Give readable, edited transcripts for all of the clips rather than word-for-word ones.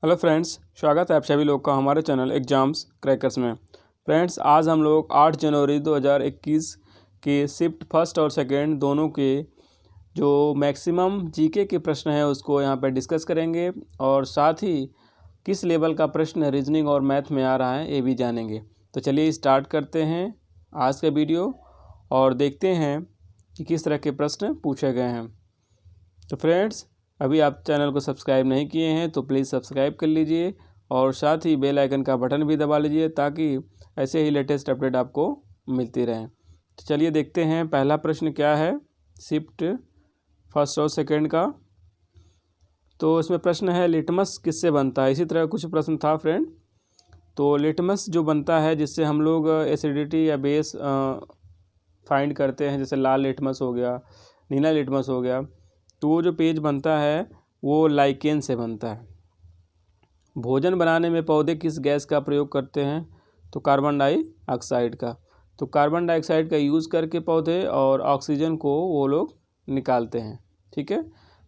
Hello friends, स्वागत है आप सभी लोग का हमारे चैनल एग्जाम्स क्रैकर्स में। फ्रेंड्स, आज हम लोग 8 जनवरी 2021 के शिफ्ट फर्स्ट और सेकेंड दोनों के जो मैक्सिमम जीके के प्रश्न हैं उसको यहाँ पर डिस्कस करेंगे और साथ ही किस लेवल का प्रश्न रीजनिंग और मैथ में आ रहा है ये भी जानेंगे। तो चलिए स्टार्ट करते हैं आज का वीडियो और देखते हैं कि किस तरह के प्रश्न पूछे गए हैं। तो फ्रेंड्स, अभी आप चैनल को सब्सक्राइब नहीं किए हैं तो प्लीज़ सब्सक्राइब कर लीजिए और साथ ही बेल आइकन का बटन भी दबा लीजिए ताकि ऐसे ही लेटेस्ट अपडेट आपको मिलती रहें। तो चलिए देखते हैं पहला प्रश्न क्या है शिफ्ट फर्स्ट और सेकंड का। तो इसमें प्रश्न है लिटमस किससे बनता है। इसी तरह कुछ प्रश्न था फ्रेंड। तो लिटमस जो बनता है जिससे हम लोग एसिडिटी या बेस फाइंड करते हैं, जैसे लाल लिटमस हो गया, नीला लिटमस हो गया, तो वो जो पेज बनता है वो लाइकेन से बनता है। भोजन बनाने में पौधे किस गैस का प्रयोग करते हैं, तो कार्बन डाइऑक्साइड का। तो कार्बन डाइऑक्साइड का यूज़ करके पौधे और ऑक्सीजन को वो लोग निकालते हैं, ठीक है।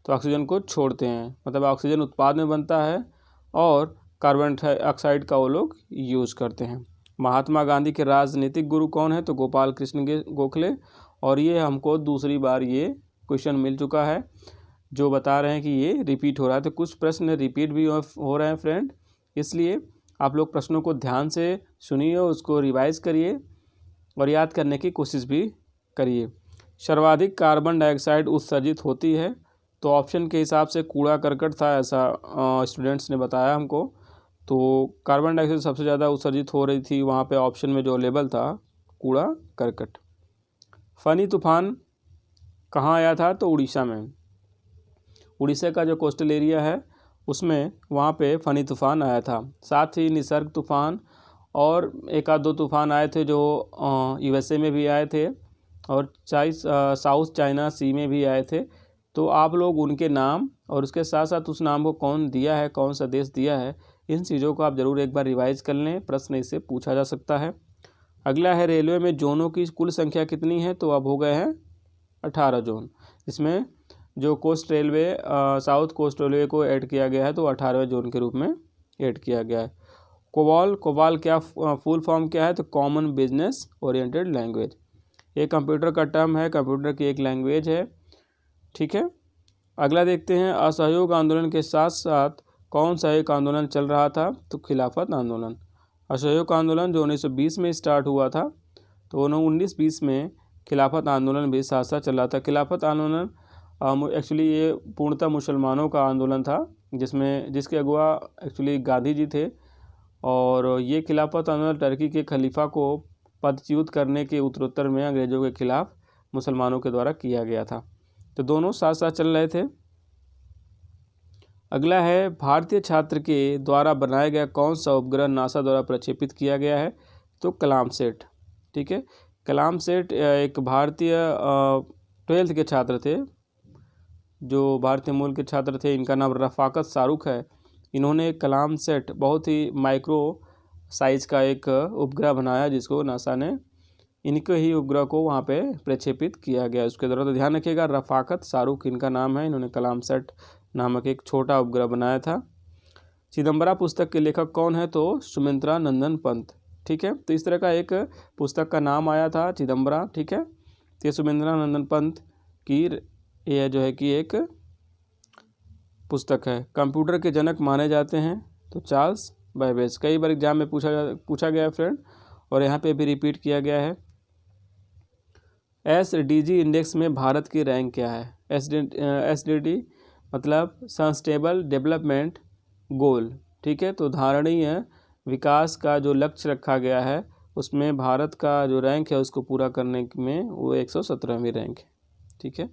तो ऑक्सीजन को छोड़ते हैं, मतलब ऑक्सीजन उत्पाद में बनता है और कार्बन डाइऑक्साइड का वो लोग यूज़ करते हैं। महात्मा गांधी के राजनीतिक गुरु कौन है, तो गोपाल कृष्ण गोखले। और ये हमको दूसरी बार ये क्वेश्चन मिल चुका है जो बता रहे हैं कि ये रिपीट हो रहा है। तो कुछ प्रश्न रिपीट भी हो रहे हैं फ्रेंड, इसलिए आप लोग प्रश्नों को ध्यान से सुनिए, उसको रिवाइज करिए और याद करने की कोशिश भी करिए। सर्वाधिक कार्बन डाइऑक्साइड उत्सर्जित होती है, तो ऑप्शन के हिसाब से कूड़ा करकट था, ऐसा स्टूडेंट्स ने बताया हमको। तो कार्बन डाइऑक्साइड सबसे ज़्यादा उत्सर्जित हो रही थी वहाँ पे ऑप्शन में जो लेवल था कूड़ा करकट। फनी तूफान कहाँ आया था, तो उड़ीसा में। उड़ीसा का जो कोस्टल एरिया है उसमें वहाँ पे फनी तूफान आया था। साथ ही निसर्ग तूफान और एक आध दो तूफान आए थे जो यूएसए में भी आए थे और साउथ चाइना सी में भी आए थे। तो आप लोग उनके नाम और उसके साथ साथ उस नाम को कौन दिया है, कौन सा देश दिया है, इन चीज़ों को आप ज़रूर एक बार रिवाइज कर लें, प्रश्न इससे पूछा जा सकता है। अगला है रेलवे में जोनों की कुल संख्या कितनी है, तो अब हो गए हैं 18 जोन। इसमें जो coast railway south coast railway को ऐड किया गया है तो 18वें जोन के रूप में ऐड किया गया है। कोबाल क्या फुल फॉर्म क्या है, तो कॉमन बिजनेस ओरिएंटेड लैंग्वेज। ये कंप्यूटर का टर्म है, कंप्यूटर की एक लैंग्वेज है, ठीक है। अगला देखते हैं असहयोग आंदोलन के साथ साथ कौन सा एक आंदोलन चल रहा था, तो खिलाफत आंदोलन। असहयोग आंदोलन जो 1920 में स्टार्ट हुआ था, तो 1920 में खिलाफत आंदोलन भी साथ साथ चल रहा था। खिलाफत आंदोलन एक्चुअली ये पूर्णतः मुसलमानों का आंदोलन था जिसके अगुआ एक्चुअली गांधी जी थे। और ये खिलाफत आंदोलन टर्की के खलीफा को पदच्युत करने के उत्तरोत्तर में अंग्रेज़ों के खिलाफ मुसलमानों के द्वारा किया गया था। तो दोनों साथ साथ चल रहे थे। अगला है भारतीय छात्र के द्वारा बनाया गया कौन सा उपग्रह नासा द्वारा प्रक्षेपित किया गया है, तो कलाम सेट, ठीक है। कलाम सेट एक भारतीय 12th के छात्र थे, जो भारतीय मूल के छात्र थे, इनका नाम रफ़ाकत शाहरुख है। इन्होंने कलाम सेट बहुत ही माइक्रो साइज़ का एक उपग्रह बनाया जिसको नासा ने इनके ही उपग्रह को वहाँ पे प्रक्षेपित किया गया उसके द्वारा। तो ध्यान रखिएगा, रफ़ाकत शाहरुख इनका नाम है। इन्होंने कलाम सेट नामक एक छोटा उपग्रह बनाया था। चिदम्बरा पुस्तक के लेखक कौन है, तो सुमित्रा नंदन पंत, ठीक है। तो इस तरह का एक पुस्तक का नाम आया था चिदम्बरा, ठीक है। तो सुमित्रा नंदन पंत की यह जो है कि एक पुस्तक है। कंप्यूटर के जनक माने जाते हैं, तो चार्ल्स बैबेज। कई बार एग्जाम में पूछा गया है फ्रेंड, और यहाँ पे भी रिपीट किया गया है। SDG इंडेक्स में भारत की रैंक क्या है। SDG मतलब सस्टेनेबल डेवलपमेंट गोल, ठीक है। तो धारणीय विकास का जो लक्ष्य रखा गया है उसमें भारत का जो रैंक है उसको पूरा करने में वो 117वीं रैंक है, ठीक है।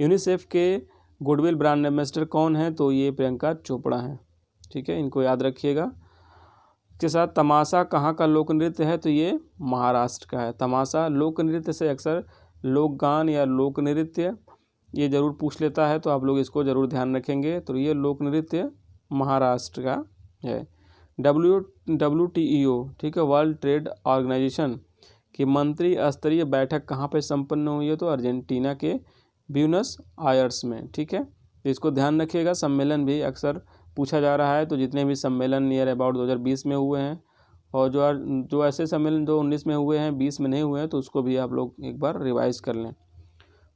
यूनिसेफ के गुडविल ब्रांड एम्बेसडर कौन है, तो ये प्रियंका चोपड़ा है, ठीक है। इनको याद रखिएगा। इसके साथ तमाशा कहाँ का लोक नृत्य है, तो ये महाराष्ट्र का है। तमाशा लोक नृत्य से अक्सर लोक गान या लोक नृत्य ये ज़रूर पूछ लेता है, तो आप लोग इसको ज़रूर ध्यान रखेंगे। तो ये लोक नृत्य महाराष्ट्र का है। WTO, ठीक है, वर्ल्ड ट्रेड ऑर्गेनाइजेशन की मंत्री स्तरीय बैठक कहाँ पर संपन्न हुई है, तो अर्जेंटीना के ब्यूनस आयर्स में, ठीक है। तो इसको ध्यान रखिएगा। सम्मेलन भी अक्सर पूछा जा रहा है। तो जितने भी सम्मेलन नियर अबाउट 2020 में हुए हैं और जो ऐसे सम्मेलन जो 19 में हुए हैं 20 में नहीं हुए हैं तो उसको भी आप लोग एक बार रिवाइज कर लें।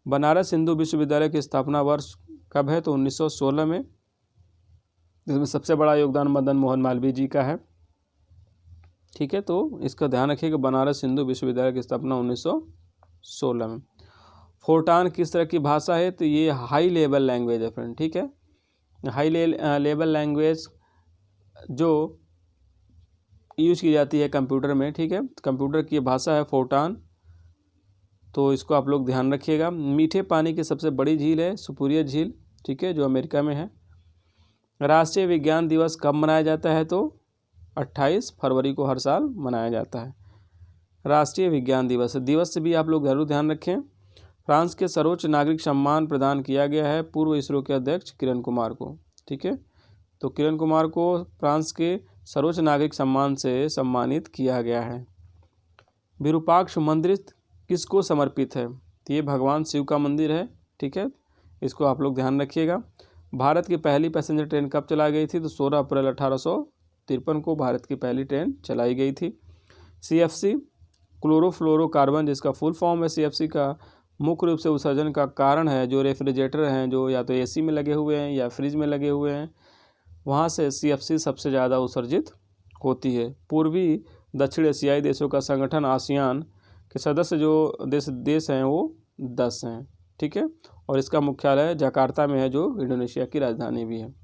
बनारस हिंदू विश्वविद्यालय की स्थापना वर्ष कब है? तो 1916 में, जिसमें सबसे बड़ा योगदान मदन मोहन मालवीय जी का है। ठीक है, तो इसका ध्यान रखिए कि बनारस हिंदू विश्वविद्यालय की स्थापना 1916 में। फोरटान किस तरह की भाषा है? तो ये हाई लेवल लैंग्वेज है फ्रेंड। ठीक है, हाई लेवल लैंग्वेज जो यूज की जाती है कंप्यूटर में। ठीक है, कंप्यूटर की भाषा है फोरटान, तो इसको आप लोग ध्यान रखिएगा। मीठे पानी की सबसे बड़ी झील है सुपुरिया झील। ठीक है, जो अमेरिका में है। राष्ट्रीय विज्ञान दिवस कब मनाया जाता है? तो 28 फरवरी को हर साल मनाया जाता है राष्ट्रीय विज्ञान दिवस। दिवस से भी आप लोग जरूर ध्यान रखें। फ्रांस के सर्वोच्च नागरिक सम्मान प्रदान किया गया है पूर्व इसरो के अध्यक्ष किरण कुमार को। ठीक है, तो किरण कुमार को फ्रांस के सर्वोच्च नागरिक सम्मान से सम्मानित किया गया है। विरूपाक्ष मंदिर किसको समर्पित है? तो ये भगवान शिव का मंदिर है। ठीक है, इसको आप लोग ध्यान रखिएगा। भारत की पहली पैसेंजर ट्रेन कब चलाई गई थी? तो 16 अप्रैल 1853 को भारत की पहली ट्रेन चलाई गई थी। CFC क्लोरोफ्लोरोकार्बन, जिसका फुल फॉर्म है CFC का, मुख्य रूप से उत्सर्जन का कारण है जो रेफ्रिजरेटर हैं, जो या तो AC में लगे हुए हैं या फ्रिज में लगे हुए हैं, वहाँ से CFC सबसे ज़्यादा उत्सर्जित होती है। पूर्वी दक्षिण एशियाई देशों का संगठन आसियान के सदस्य जो देश हैं वो 10 हैं। ठीक है, और इसका मुख्यालय जकार्ता में है, जो इंडोनेशिया की राजधानी भी है।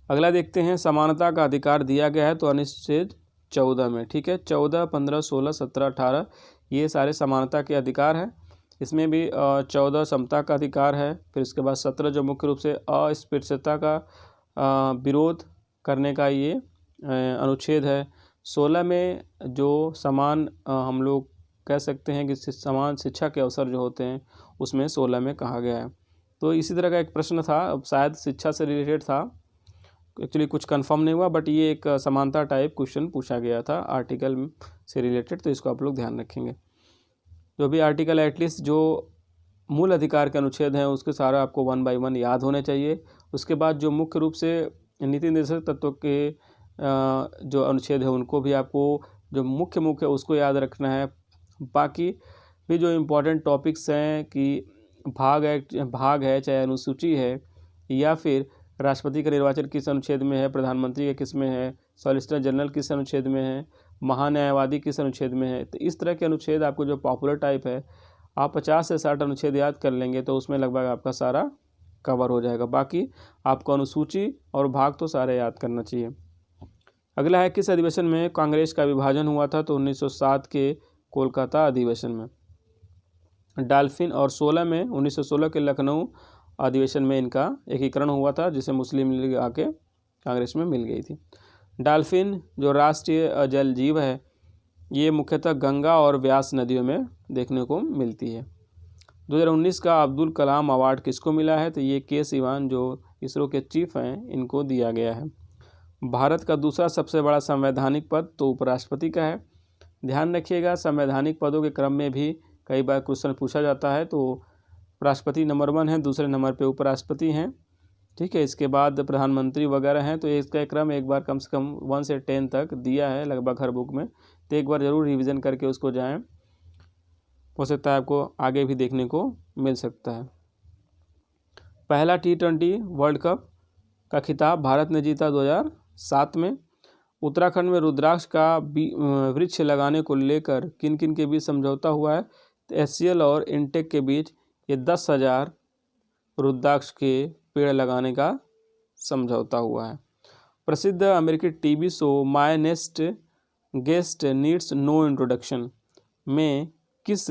अगला देखते हैं, समानता का अधिकार दिया गया है तो अनुच्छेद 14 में। ठीक है, 14, 15, 16, 17, 18 ये सारे समानता के अधिकार हैं। इसमें भी 14 समता का अधिकार है। फिर इसके बाद 17 जो मुख्य रूप से अस्पृश्यता का विरोध करने का ये अनुच्छेद है। 16 में जो समान हम लोग कह सकते हैं कि समान शिक्षा के अवसर जो होते हैं उसमें 16 में कहा गया है। तो इसी तरह का एक प्रश्न था, अब शायद शिक्षा से रिलेटेड था, एक्चुअली कुछ कंफर्म नहीं हुआ, बट ये एक समानता टाइप क्वेश्चन पूछा गया था आर्टिकल से रिलेटेड, तो इसको आप लोग ध्यान रखेंगे। जो भी आर्टिकल एटलीस्ट जो मूल अधिकार के अनुच्छेद हैं उसके सारा आपको 1 बाय 1 याद होने चाहिए। उसके बाद जो मुख्य रूप से नीति निर्देशक तत्व के जो अनुच्छेद है उनको भी आपको जो मुख्य उसको याद रखना है। बाकी भी जो इम्पोर्टेंट टॉपिक्स हैं कि भाग है चाहे अनुसूची है या फिर राष्ट्रपति का निर्वाचन किस अनुच्छेद में है, प्रधानमंत्री का किस में है, सॉलिसिटर जनरल किस अनुच्छेद में है, महान्यायवादी किस अनुच्छेद में है, तो इस तरह के अनुच्छेद आपको जो पॉपुलर टाइप है आप 50 से 60 अनुच्छेद याद कर लेंगे तो उसमें लगभग आपका सारा कवर हो जाएगा। बाकी आपको अनुसूची और भाग तो सारे याद करना चाहिए। अगला है, किस अधिवेशन में कांग्रेस का विभाजन हुआ था? तो 1907 के कोलकाता अधिवेशन में। डाल्फिन और 16 में 1916 के लखनऊ अधिवेशन में इनका एकीकरण हुआ था, जिसे मुस्लिम लीग आके कांग्रेस में मिल गई थी। डाल्फिन जो राष्ट्रीय जल जीव है ये मुख्यतः गंगा और व्यास नदियों में देखने को मिलती है। 2019 का अब्दुल कलाम अवार्ड किसको मिला है? तो ये के सिवान जो इसरो के चीफ हैं इनको दिया गया है। भारत का दूसरा सबसे बड़ा संवैधानिक पद तो उपराष्ट्रपति का है। ध्यान रखिएगा, संवैधानिक पदों के क्रम में भी कई बार क्वेश्चन पूछा जाता है, तो राष्ट्रपति नंबर 1 है, दूसरे नंबर पे उपराष्ट्रपति हैं। ठीक है, इसके बाद प्रधानमंत्री वगैरह हैं, तो इसका क्रम एक बार कम से कम 1 से 10 तक दिया है लगभग हर बुक में, तो एक बार ज़रूर रिवीजन करके उसको जाएं, हो सकता है आपको आगे भी देखने को मिल सकता है। पहला T20 वर्ल्ड कप का खिताब भारत ने जीता 2007 में। उत्तराखंड में रुद्राक्ष का वृक्ष लगाने को लेकर किन किन के बीच समझौता हुआ है? तो HCL और इंटेक के बीच ये 10,000 रुद्राक्ष के पेड़ लगाने का समझौता हुआ है। प्रसिद्ध अमेरिकी TV show my next guest needs no introduction में किस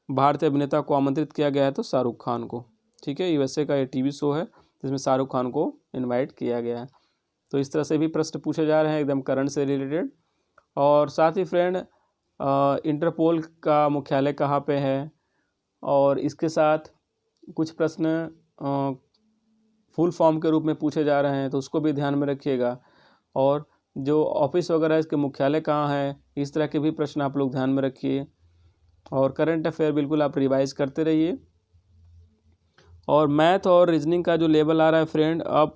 भारतीय अभिनेता को आमंत्रित किया गया है? तो शाहरुख खान को। ठीक है, USA का ये टीवी शो है जिसमें शाहरुख खान को इनवाइट किया गया है। तो इस तरह से भी प्रश्न पूछे जा रहे हैं एकदम करंट से रिलेटेड। और साथ ही फ्रेंड इंटरपोल का मुख्यालय कहाँ पे है, और इसके साथ कुछ प्रश्न फुल फॉर्म के रूप में पूछे जा रहे हैं तो उसको भी ध्यान में रखिएगा। और जो ऑफिस वगैरह इसके मुख्यालय कहाँ है, इस तरह के भी प्रश्न आप लोग ध्यान में रखिए। और करंट अफेयर बिल्कुल आप रिवाइज करते रहिए। और मैथ और रीजनिंग का जो लेवल आ रहा है फ्रेंड, अब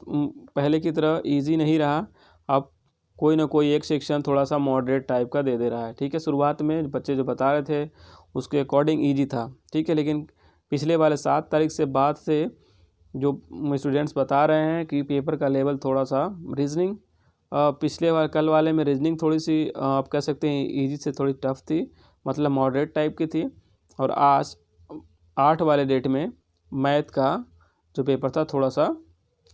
पहले की तरह इजी नहीं रहा। अब कोई ना कोई एक सेक्शन थोड़ा सा मॉडरेट टाइप का दे रहा है, ठीक है। शुरुआत में बच्चे जो बता रहे थे उसके अकॉर्डिंग ईजी था, ठीक है। लेकिन पिछले वाले 7 तारीख से बाद से जो स्टूडेंट्स बता रहे हैं कि पेपर का लेवल थोड़ा सा रीजनिंग, पिछले वाले कल वाले में रीजनिंग थोड़ी सी आप कह सकते हैं ईजी से थोड़ी टफ थी, मतलब मॉडरेट टाइप की थी। और आज 8 वाले डेट में मैथ का जो पेपर था थोड़ा सा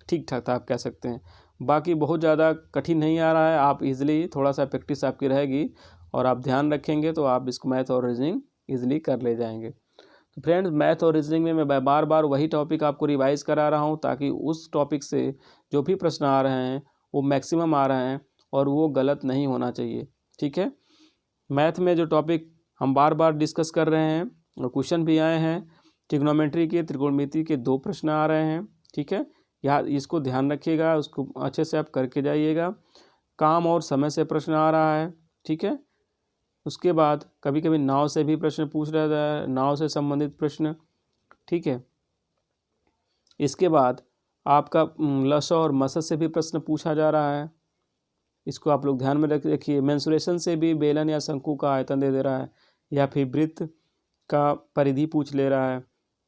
ठीक ठाक था, आप कह सकते हैं। बाकी बहुत ज़्यादा कठिन नहीं आ रहा है, आप इजीली थोड़ा सा प्रैक्टिस आपकी रहेगी और आप ध्यान रखेंगे तो आप इसको मैथ और रीजनिंग इजीली कर ले जाएंगे। तो फ्रेंड्स, मैथ और रीजनिंग में मैं बार बार वही टॉपिक आपको रिवाइज़ करा रहा हूँ ताकि उस टॉपिक से जो भी प्रश्न आ रहे हैं वो मैक्सिमम आ रहे हैं और वो गलत नहीं होना चाहिए, ठीक है। मैथ में जो टॉपिक हम बार बार डिस्कस कर रहे हैं और क्वेश्चन भी आए हैं, ट्रिग्नोमेट्री के, त्रिकोणमिति के 2 प्रश्न आ रहे हैं, ठीक है। यहाँ इसको ध्यान रखिएगा, उसको अच्छे से आप करके जाइएगा। काम और समय से प्रश्न आ रहा है, ठीक है। उसके बाद कभी कभी नाव से भी प्रश्न पूछ रहा है, नाव से संबंधित प्रश्न, ठीक है। इसके बाद आपका लस और मसद से भी प्रश्न पूछा जा रहा है, इसको आप लोग ध्यान में रखिए। मेंसुरेशन से भी बेलन या शंकु का आयतन दे रहा है या फिर वृत्त का परिधि पूछ ले रहा है।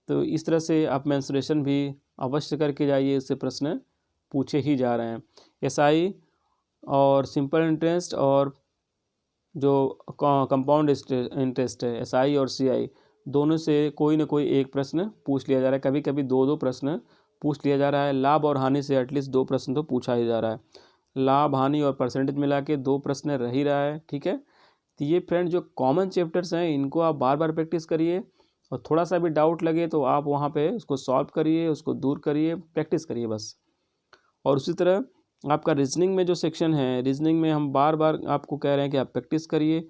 तो इस तरह से आप मेंसुरेशन भी अवश्य करके जाइए, इससे प्रश्न पूछे ही जा रहे हैं। एसआई और सिंपल इंटरेस्ट और जो कंपाउंड इंटरेस्ट है, एसआई और सीआई, दोनों से कोई ना कोई एक प्रश्न पूछ लिया जा रहा है। कभी कभी 2-2 प्रश्न पूछ लिया जा रहा है। लाभ और हानि से एटलीस्ट 2 प्रश्न तो पूछा ही जा रहा है। लाभ हानि और परसेंटेज मिला के 2 प्रश्न रह ही रहा है, ठीक है। तो ये फ्रेंड जो कॉमन चैप्टर्स हैं इनको आप बार बार प्रैक्टिस करिए और थोड़ा सा भी डाउट लगे तो आप वहाँ पे उसको सॉल्व करिए, उसको दूर करिए, प्रैक्टिस करिए बस। और उसी तरह आपका रीजनिंग में जो सेक्शन है, रीजनिंग में हम बार बार आपको कह रहे हैं कि आप प्रैक्टिस करिए।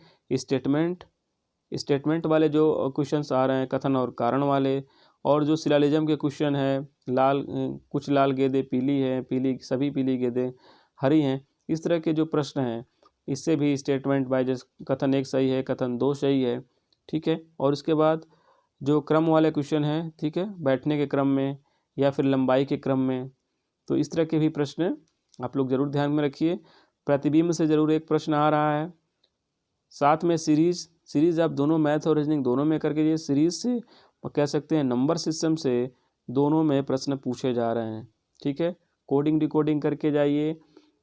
स्टेटमेंट वाले जो क्वेश्चंस आ रहे हैं, कथन और कारण वाले, और जो सिलालिज्म के क्वेश्चन है, कुछ लाल गेंदें पीली हैं, सभी पीली गेंदें हरी हैं, इस तरह के जो प्रश्न हैं इससे भी स्टेटमेंट बाय जैसे कथन 1 सही है, कथन 2 सही है, ठीक है। और उसके बाद जो क्रम वाले क्वेश्चन हैं, ठीक है, बैठने के क्रम में या फिर लंबाई के क्रम में, तो इस तरह के भी प्रश्न आप लोग ज़रूर ध्यान में रखिए। प्रतिबिंब से ज़रूर एक प्रश्न आ रहा है। साथ में सीरीज़ आप दोनों मैथ और रीजनिंग दोनों में करके जाइए। सीरीज़ से कह सकते हैं नंबर सिस्टम से दोनों में प्रश्न पूछे जा रहे हैं, ठीक है। कोडिंग डिकोडिंग करके जाइए,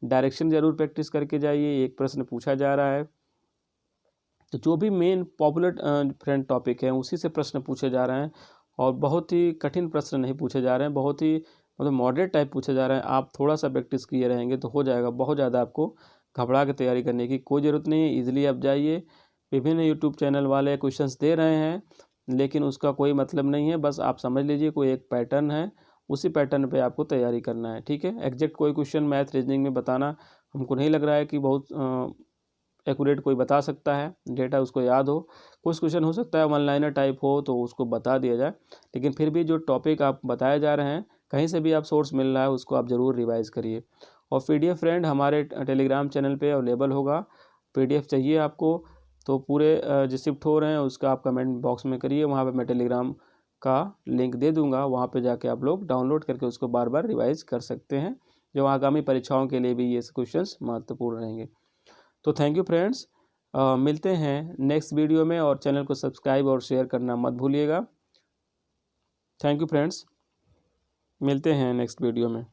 डायरेक्शन ज़रूर प्रैक्टिस करके जाइए, एक प्रश्न पूछा जा रहा है। तो जो भी मेन पॉपुलर फ्रेंड टॉपिक है उसी से प्रश्न पूछे जा रहे हैं और बहुत ही कठिन प्रश्न नहीं पूछे जा रहे हैं, बहुत ही मतलब मॉडरेट टाइप पूछे जा रहे हैं। आप थोड़ा सा प्रैक्टिस किए रहेंगे तो हो जाएगा। बहुत ज़्यादा आपको घबरा के तैयारी करने की कोई ज़रूरत नहीं है, ईजिली आप जाइए। विभिन्न यूट्यूब चैनल वाले क्वेश्चंस दे रहे हैं लेकिन उसका कोई मतलब नहीं है, बस आप समझ लीजिए कोई एक पैटर्न है, उसी पैटर्न पे आपको तैयारी करना है, ठीक है। एग्जैक्ट कोई क्वेश्चन मैथ रीजनिंग में बताना हमको नहीं लग रहा है कि बहुत एक्यूरेट कोई बता सकता है, डेटा उसको याद हो। कुछ क्वेश्चन हो सकता है वन लाइनर टाइप हो तो उसको बता दिया जाए, लेकिन फिर भी जो टॉपिक आप बताए जा रहे हैं कहीं से भी आप सोर्स मिल रहा है उसको आप ज़रूर रिवाइज़ करिए। और PDF फ्रेंड हमारे टेलीग्राम चैनल पे अवेलेबल होगा। PDF चाहिए आपको तो पूरे जो शिफ्ट हो रहे हैं उसका आप कमेंट बॉक्स में करिए, वहाँ पे मैं टेलीग्राम का लिंक दे दूँगा, वहाँ पे जाके आप लोग डाउनलोड करके उसको बार बार रिवाइज़ कर सकते हैं, जो आगामी परीक्षाओं के लिए भी ये क्वेश्चंस महत्वपूर्ण रहेंगे। तो थैंक यू फ्रेंड्स, मिलते हैं नेक्स्ट वीडियो में और चैनल को सब्सक्राइब और शेयर करना मत भूलिएगा। थैंक यू फ्रेंड्स, मिलते हैं नेक्स्ट वीडियो में।